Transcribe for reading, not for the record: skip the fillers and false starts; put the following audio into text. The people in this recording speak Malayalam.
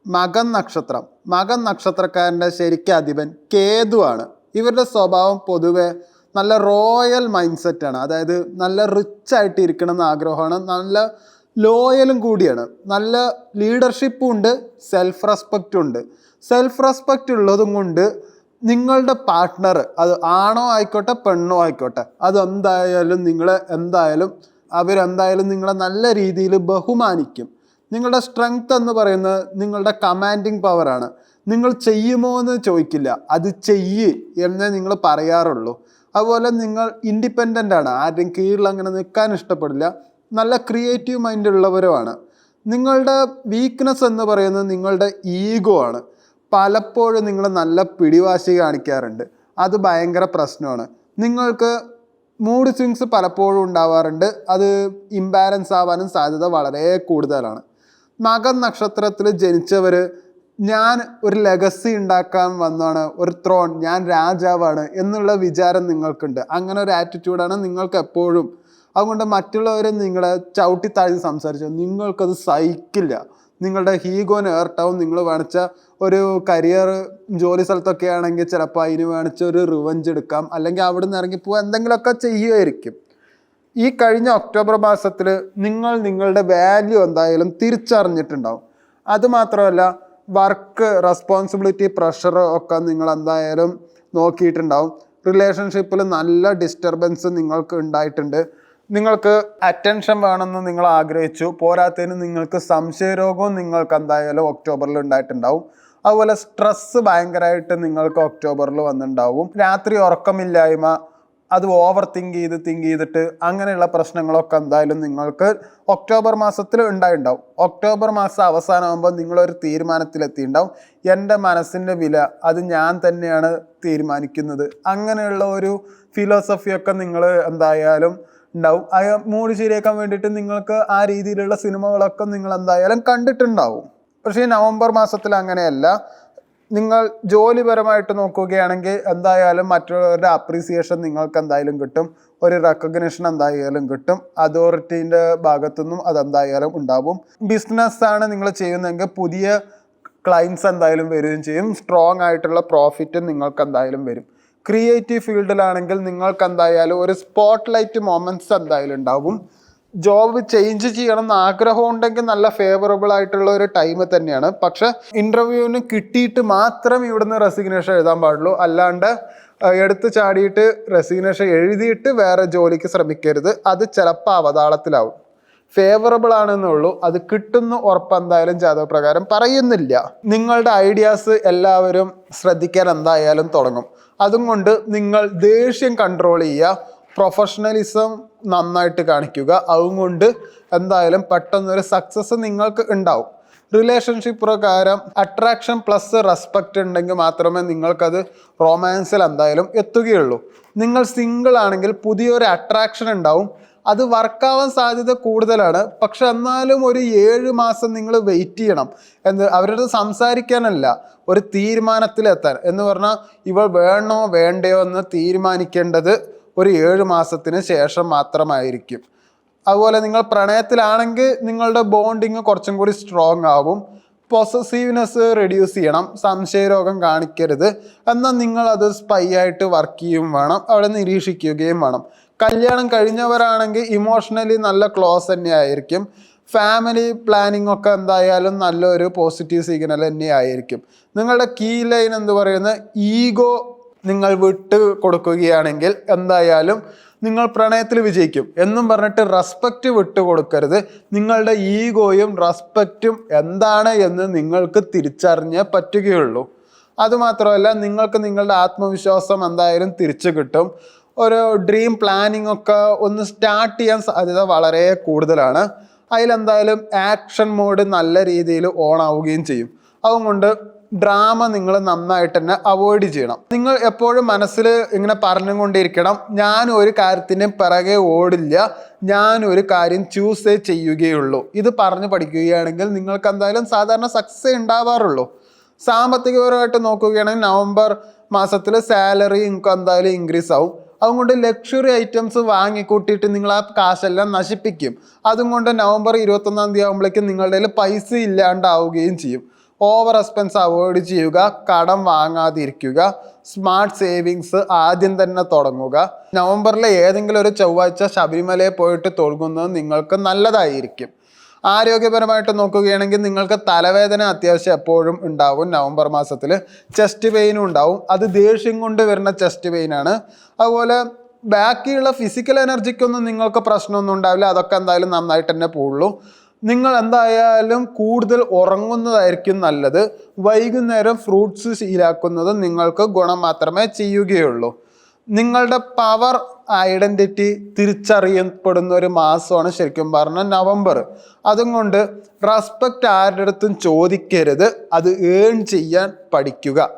മകൻ നക്ഷത്രം. മകൻ നക്ഷത്രക്കാരൻ്റെ ശരിക്കും അധിപൻ കേതുവാണ്. ഇവരുടെ സ്വഭാവം പൊതുവെ നല്ല റോയൽ മൈൻഡ് സെറ്റാണ്. അതായത് നല്ല റിച്ച് ആയിട്ട് ഇരിക്കണം എന്ന് ആഗ്രഹമാണ്. നല്ല ലോയലും കൂടിയാണ്. നല്ല ലീഡർഷിപ്പും ഉണ്ട്, സെൽഫ് റെസ്പെക്റ്റും ഉണ്ട്. സെൽഫ് റെസ്പെക്റ്റ് ഉള്ളതും കൊണ്ട് നിങ്ങളുടെ പാർട്ട്ണർ, അത് ആണോ ആയിക്കോട്ടെ പെണ്ണോ ആയിക്കോട്ടെ, അതെന്തായാലും അവരെന്തായാലും നിങ്ങളെ നല്ല രീതിയിൽ ബഹുമാനിക്കും. നിങ്ങളുടെ സ്ട്രെങ്ത് എന്ന് പറയുന്നത് നിങ്ങളുടെ കമാൻഡിങ് പവറാണ്. നിങ്ങൾ ചെയ്യുമോ എന്ന് ചോദിക്കില്ല, അത് ചെയ്യ് എന്നേ നിങ്ങൾ പറയാറുള്ളൂ. അതുപോലെ നിങ്ങൾ ഇൻഡിപെൻഡൻ്റ് ആണ്, ആരുടെയും കീഴിൽ അങ്ങനെ നിൽക്കാൻ ഇഷ്ടപ്പെടില്ല. നല്ല ക്രിയേറ്റീവ് മൈൻഡ് ഉള്ളവരുമാണ്. നിങ്ങളുടെ വീക്ക്നെസ് എന്ന് പറയുന്നത് നിങ്ങളുടെ ഈഗോ ആണ്. പലപ്പോഴും നിങ്ങൾ നല്ല പിടിവാശി കാണിക്കാറുണ്ട്, അത് ഭയങ്കര പ്രശ്നമാണ്. നിങ്ങൾക്ക് മൂഡ് സ്വിങ്സ് പലപ്പോഴും ഉണ്ടാവാറുണ്ട്, അത് ഇംബാലൻസ് ആവാനും സാധ്യത വളരെ കൂടുതലാണ്. മകൻ നക്ഷത്രത്തിൽ ജനിച്ചവർ ഞാൻ ഒരു ലെഗസി ഉണ്ടാക്കാൻ വന്നാണ്, ഒരു ത്രോൺ, ഞാൻ രാജാവാണ് എന്നുള്ള വിചാരം നിങ്ങൾക്കുണ്ട്. അങ്ങനെ ഒരു ആറ്റിറ്റ്യൂഡാണ് നിങ്ങൾക്ക് എപ്പോഴും. അതുകൊണ്ട് മറ്റുള്ളവരെ നിങ്ങളെ ചവിട്ടി താഴ്ത്തി സംസാരിച്ചു നിങ്ങൾക്കത് സഹിക്കില്ല. നിങ്ങളുടെ ഹീഗോന് ഏർട്ടാവും. നിങ്ങൾ വേണിച്ച ഒരു കരിയർ ജോലി സ്ഥലത്തൊക്കെ ആണെങ്കിൽ ചിലപ്പോൾ അതിന് വേണിച്ച ഒരു റിവഞ്ച് എടുക്കാം, അല്ലെങ്കിൽ അവിടെ നിന്ന് ഇറങ്ങിപ്പോവാൻ എന്തെങ്കിലുമൊക്കെ ചെയ്യുമായിരിക്കും. ഈ കഴിഞ്ഞ ഒക്ടോബർ മാസത്തിൽ നിങ്ങൾ നിങ്ങളുടെ വാല്യൂ എന്തായാലും തിരിച്ചറിഞ്ഞിട്ടുണ്ടാവും. അതുമാത്രമല്ല വർക്ക്, റെസ്പോൺസിബിലിറ്റി, പ്രഷർ ഒക്കെ നിങ്ങൾ എന്തായാലും നോക്കിയിട്ടുണ്ടാവും. റിലേഷൻഷിപ്പിൽ നല്ല ഡിസ്റ്റർബൻസ് നിങ്ങൾക്ക് ഉണ്ടായിട്ടുണ്ട്. നിങ്ങൾക്ക് അറ്റൻഷൻ വേണമെന്ന് നിങ്ങൾ ആഗ്രഹിച്ചു, പോരാത്തതിന് നിങ്ങൾക്ക് സംശയരോഗവും നിങ്ങൾക്ക് എന്തായാലും ഒക്ടോബറിൽ ഉണ്ടായിട്ടുണ്ടാവും. അതുപോലെ സ്ട്രെസ്സ് ഭയങ്കരമായിട്ട് നിങ്ങൾക്ക് ഒക്ടോബറിൽ വന്നിട്ടുണ്ടാവും. രാത്രി ഉറക്കമില്ലായ്മ, അത് ഓവർ തിങ്ക് ചെയ്തിട്ട് അങ്ങനെയുള്ള പ്രശ്നങ്ങളൊക്കെ എന്തായാലും നിങ്ങൾക്ക് ഒക്ടോബർ മാസത്തിൽ ഉണ്ടായിട്ടുണ്ടാവും. ഒക്ടോബർ മാസം അവസാനമാകുമ്പോൾ നിങ്ങളൊരു തീരുമാനത്തിലെത്തിയിട്ടുണ്ടാവും, എൻ്റെ മനസ്സിൻ്റെ വില അത് ഞാൻ തന്നെയാണ് തീരുമാനിക്കുന്നത്. അങ്ങനെയുള്ള ഒരു ഫിലോസഫിയൊക്കെ നിങ്ങൾ എന്തായാലും ഉണ്ടാവും. ആ മൂഡ് ശരിയാക്കാൻ വേണ്ടിയിട്ട് നിങ്ങൾക്ക് ആ രീതിയിലുള്ള സിനിമകളൊക്കെ നിങ്ങൾ എന്തായാലും കണ്ടിട്ടുണ്ടാവും. പക്ഷേ നവംബർ മാസത്തിൽ അങ്ങനെയല്ല. നിങ്ങൾ ജോലിപരമായിട്ട് നോക്കുകയാണെങ്കിൽ എന്തായാലും മറ്റുള്ളവരുടെ അപ്രീസിയേഷൻ നിങ്ങൾക്ക് എന്തായാലും കിട്ടും, ഒരു റെക്കഗ്നിഷൻ എന്തായാലും കിട്ടും, അതോറിറ്റീൻ്റെ ഭാഗത്തുനിന്നും അതെന്തായാലും ഉണ്ടാവും. ബിസിനസ്സാണ് നിങ്ങൾ ചെയ്യുന്നതെങ്കിൽ പുതിയ ക്ലയൻസ് എന്തായാലും വരികയും ചെയ്യും. സ്ട്രോങ് ആയിട്ടുള്ള പ്രോഫിറ്റ് നിങ്ങൾക്ക് എന്തായാലും വരും. ക്രിയേറ്റീവ് ഫീൽഡിലാണെങ്കിൽ നിങ്ങൾക്ക് എന്തായാലും ഒരു സ്പോട്ട് ലൈറ്റ് മൊമെൻറ്റ്സ് എന്തായാലും ഉണ്ടാവും. ജോബ് ചേഞ്ച് ചെയ്യണം എന്ന് ആഗ്രഹം ഉണ്ടെങ്കിൽ നല്ല ഫേവറബിൾ ആയിട്ടുള്ള ഒരു ടൈം തന്നെയാണ്. പക്ഷെ ഇൻ്റർവ്യൂവിന് കിട്ടിയിട്ട് മാത്രം ഇവിടുന്ന് റെസിഗ്നേഷൻ എഴുതാൻ പാടുള്ളൂ. അല്ലാണ്ട് എടുത്ത് ചാടിയിട്ട് റെസിഗ്നേഷൻ എഴുതിയിട്ട് വേറെ ജോലിക്ക് ശ്രമിക്കരുത്. അത് ചിലപ്പോൾ അവതാളത്തിലാവും. ഫേവറബിൾ ആണെന്നുള്ളൂ, അത് കിട്ടുന്ന ഉറപ്പ് എന്തായാലും ജാതകപ്രകാരം പറയുന്നില്ല. നിങ്ങളുടെ ഐഡിയാസ് എല്ലാവരും ശ്രദ്ധിക്കാൻ എന്തായാലും തുടങ്ങും. അതുകൊണ്ട് നിങ്ങൾ ദേഷ്യം കൺട്രോൾ ചെയ്യുക, പ്രൊഫഷണലിസം നന്നായിട്ട് കാണിക്കുക. അതുകൊണ്ട് എന്തായാലും പെട്ടെന്നൊരു സക്സസ് നിങ്ങൾക്ക് ഉണ്ടാവും. റിലേഷൻഷിപ്പ് പ്രകാരം അട്രാക്ഷൻ പ്ലസ് റെസ്പെക്റ്റ് ഉണ്ടെങ്കിൽ മാത്രമേ നിങ്ങൾക്കത് റൊമാൻസിൽ എന്തായാലും എത്തുകയുള്ളൂ. നിങ്ങൾ സിംഗിൾ ആണെങ്കിൽ പുതിയൊരു അട്രാക്ഷൻ ഉണ്ടാവും, അത് വർക്കാവാൻ സാധ്യത കൂടുതലാണ്. പക്ഷെ എന്നാലും ഒരു 7 മാസം നിങ്ങൾ വെയിറ്റ് ചെയ്യണം. അവരോട് സംസാരിക്കാനല്ല, ഒരു തീരുമാനത്തിലെത്താൻ. എന്ന് പറഞ്ഞാൽ ഇവൾ വേണോ വേണ്ടയോ എന്ന് തീരുമാനിക്കേണ്ടത് ഒരു 7 മാസത്തിന് ശേഷം മാത്രമായിരിക്കും. അതുപോലെ നിങ്ങൾ പ്രണയത്തിലാണെങ്കിൽ നിങ്ങളുടെ ബോണ്ടിങ് കുറച്ചും കൂടി സ്ട്രോങ് ആവും. പൊസസീവ്നെസ് റെഡ്യൂസ് ചെയ്യണം, സംശയരോഗം കാണിക്കരുത്. എന്നാൽ നിങ്ങളത് സ്പൈ ആയിട്ട് വർക്ക് ചെയ്യുകയും വേണം, അവിടെ നിരീക്ഷിക്കുകയും വേണം. കല്യാണം കഴിഞ്ഞവരാണെങ്കിൽ ഇമോഷണലി നല്ല ക്ലോസ് തന്നെ ആയിരിക്കും. ഫാമിലി പ്ലാനിങ് ഒക്കെ എന്തായാലും നല്ലൊരു പോസിറ്റീവ് സിഗ്നൽ തന്നെ ആയിരിക്കും. നിങ്ങളുടെ കീ ലൈൻ എന്ന് പറയുന്നത് ഈഗോ നിങ്ങൾ വിട്ട് കൊടുക്കുകയാണെങ്കിൽ എന്തായാലും നിങ്ങൾ പ്രണയത്തിൽ വിജയിക്കും. എന്നും പറഞ്ഞിട്ട് റെസ്പെക്റ്റ് വിട്ട് കൊടുക്കരുത്. നിങ്ങളുടെ ഈഗോയും റെസ്പെക്റ്റും എന്താണ് എന്ന് നിങ്ങൾക്ക് തിരിച്ചറിഞ്ഞേ പറ്റുകയുള്ളൂ. അതുമാത്രമല്ല നിങ്ങൾക്ക് നിങ്ങളുടെ ആത്മവിശ്വാസം എന്തായാലും തിരിച്ചു കിട്ടും. ഒരു ഡ്രീം പ്ലാനിങ് ഒക്കെ ഒന്ന് സ്റ്റാർട്ട് ചെയ്യാൻ സാധ്യത വളരെ കൂടുതലാണ്. അതിലെന്തായാലും ആക്ഷൻ മോഡ് നല്ല രീതിയിൽ ഓൺ ആവുകയും ചെയ്യും. അതുകൊണ്ട് ഡ്രാമ നിങ്ങൾ നന്നായിട്ട് തന്നെ അവോയ്ഡ് ചെയ്യണം. നിങ്ങൾ എപ്പോഴും മനസ്സിൽ ഇങ്ങനെ പറഞ്ഞുകൊണ്ടിരിക്കണം, ഞാൻ ഒരു കാര്യത്തിന് പിറകെ ഓടില്ല, ഞാൻ ഒരു കാര്യം ചൂസ് ചെയ്യുകയുള്ളൂ. ഇത് പറഞ്ഞു പഠിക്കുകയാണെങ്കിൽ നിങ്ങൾക്ക് എന്തായാലും സാധാരണ സക്സസ് ഉണ്ടാവാറുള്ളൂ. സാമ്പത്തികപരമായിട്ട് നോക്കുകയാണെങ്കിൽ നവംബർ മാസത്തിൽ സാലറി നിങ്ങൾക്ക് എന്തായാലും ഇൻക്രീസ് ആവും. അതുകൊണ്ട് ലക്ഷറി ഐറ്റംസ് വാങ്ങിക്കൂട്ടിയിട്ട് നിങ്ങൾ ആ കാശെല്ലാം നശിപ്പിക്കും. അതുകൊണ്ട് നവംബർ 21 ആകുമ്പോഴേക്കും നിങ്ങളുടെ കയ്യിൽ പൈസ ഇല്ലാണ്ടാവുകയും ചെയ്യും. ഓവർ എക്സ്പെൻസ് അവോയ്ഡ് ചെയ്യുക, കടം വാങ്ങാതിരിക്കുക, സ്മാർട്ട് സേവിങ്സ് ആദ്യം തന്നെ തുടങ്ങുക. നവംബറിലെ ഏതെങ്കിലും ഒരു ചൊവ്വാഴ്ച ശബരിമലയിൽ പോയിട്ട് തൊഴുകുന്നത് നിങ്ങൾക്ക് നല്ലതായിരിക്കും. ആരോഗ്യപരമായിട്ട് നോക്കുകയാണെങ്കിൽ നിങ്ങൾക്ക് തലവേദന അത്യാവശ്യം എപ്പോഴും ഉണ്ടാവും. നവംബർ മാസത്തിൽ ചെസ്റ്റ് പെയിനും ഉണ്ടാവും. അത് ദേഷ്യം കൊണ്ട് വരുന്ന ചെസ്റ്റ് പെയിനാണ്. അതുപോലെ ബാക്കിയുള്ള ഫിസിക്കൽ എനർജിക്കൊന്നും നിങ്ങൾക്ക് പ്രശ്നമൊന്നും ഉണ്ടാവില്ല. അതൊക്കെ എന്തായാലും നന്നായിട്ട് തന്നെ പോകുള്ളൂ. നിങ്ങൾ എന്തായാലും കൂടുതൽ ഉറങ്ങുന്നതായിരിക്കും നല്ലത്. വൈകുന്നേരം ഫ്രൂട്ട്സ് ശീലാക്കുന്നത് നിങ്ങൾക്ക് ഗുണം മാത്രമേ ചെയ്യുകയുള്ളൂ. നിങ്ങളുടെ പവർ ഐഡൻറ്റിറ്റി തിരിച്ചറിയപ്പെടുന്ന ഒരു മാസമാണ് ശരിക്കും പറഞ്ഞാൽ നവംബർ. അതുകൊണ്ട് റെസ്പെക്റ്റ് ആരുടെ അടുത്തും ചോദിക്കരുത്, അത് ഏൺ ചെയ്യാൻ പഠിക്കുക.